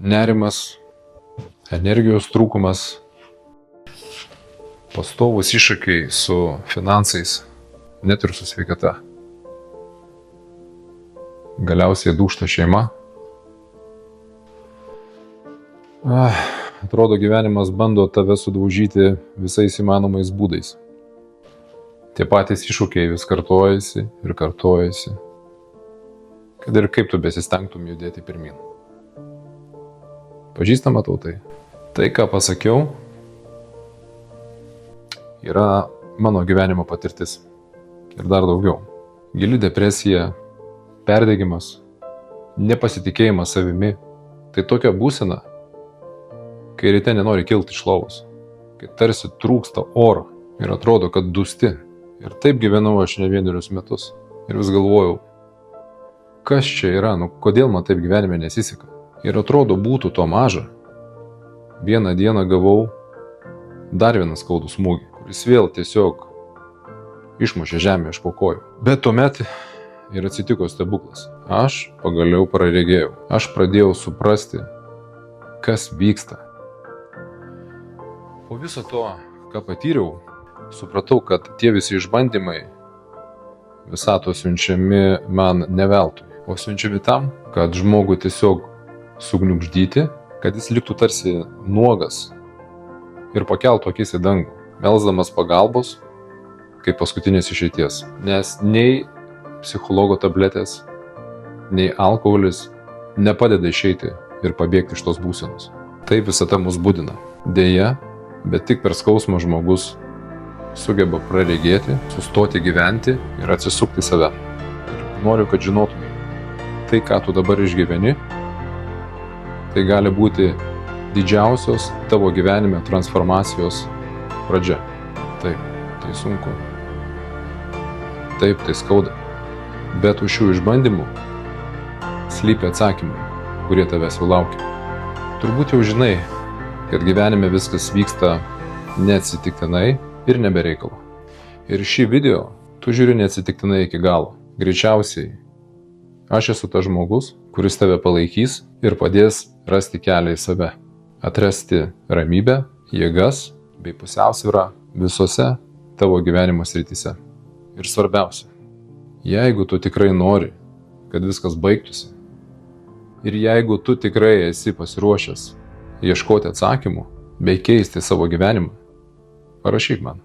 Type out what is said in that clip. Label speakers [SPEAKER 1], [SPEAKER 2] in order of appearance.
[SPEAKER 1] nerimas, energijos trūkumas, pastovus iššūkiai su finansais, net ir su sveikata. Galiausiai dūžta šeima. Atrodo, gyvenimas bando tave sudaužyti visais įmanomais būdais. Tie patys iššūkiai vis kartojasi ir kartojasi, kad ir kaip tu besistengtum judėti pirmin. Pažįstama tau tai? Tai, ką pasakiau, yra mano gyvenimo patirtis. Ir dar daugiau. Gili depresija, perdegimas, nepasitikėjimas savimi. Tai tokia būsena, kai ryte nenori kilti iš lovos, kai tarsi trūksta oro ir atrodo, kad dūsti. Ir taip gyvenau aš ne vienerius metus. Ir vis galvojau, kas čia yra, kodėl man taip gyvenime nesiseka. Ir atrodo, būtų to maža. Vieną dieną gavau dar vieną skaudų smūgį, kuris vėl tiesiog išmušė žemę iš po kojų. Bet tuomet ir atsitiko stebuklas. Aš pagaliau praregėjau. Aš pradėjau suprasti, kas vyksta. Po viso to, ką patyriau, supratau, kad tie visi išbandymai visatos siunčiami man ne veltui, o siunčiami tam, kad žmogų tiesiog sugniuždyti, kad jis liktų tarsi nuogas ir pakeltų akis į dangų, melsdamas pagalbos kaip paskutinės išeities. Nes nei psichologo tabletės, nei alkoholis nepadeda išeiti ir pabėgti iš tos būsenos. Tai visata mus budina. Deja, bet tik per skausmą žmogus sugeba praregėti, sustoti gyventi ir atsisukti save. Ir noriu, kad žinotumai, tai, ką tu dabar išgyveni, tai gali būti didžiausios tavo gyvenime transformacijos pradžia. Taip, tai sunku. Taip, tai skauda. Bet už šių išbandymų slypi atsakymai, kurie tavęs jau laukia. Turbūt jau žinai, kad gyvenime viskas vyksta neatsitiktinai ir nebereikalo. Ir šį video tu žiūri neatsitiktinai iki galo. Greičiausiai aš esu tas žmogus, kuris tave palaikys ir padės rasti kelią į save. Atrasti ramybę, jėgas bei pusiausvyrą visose tavo gyvenimo srityse. Ir svarbiausia, jeigu tu tikrai nori, kad viskas baigtųsi, ir jeigu tu tikrai esi pasiruošęs ieškoti atsakymų bei keisti savo gyvenimą, parašyk man.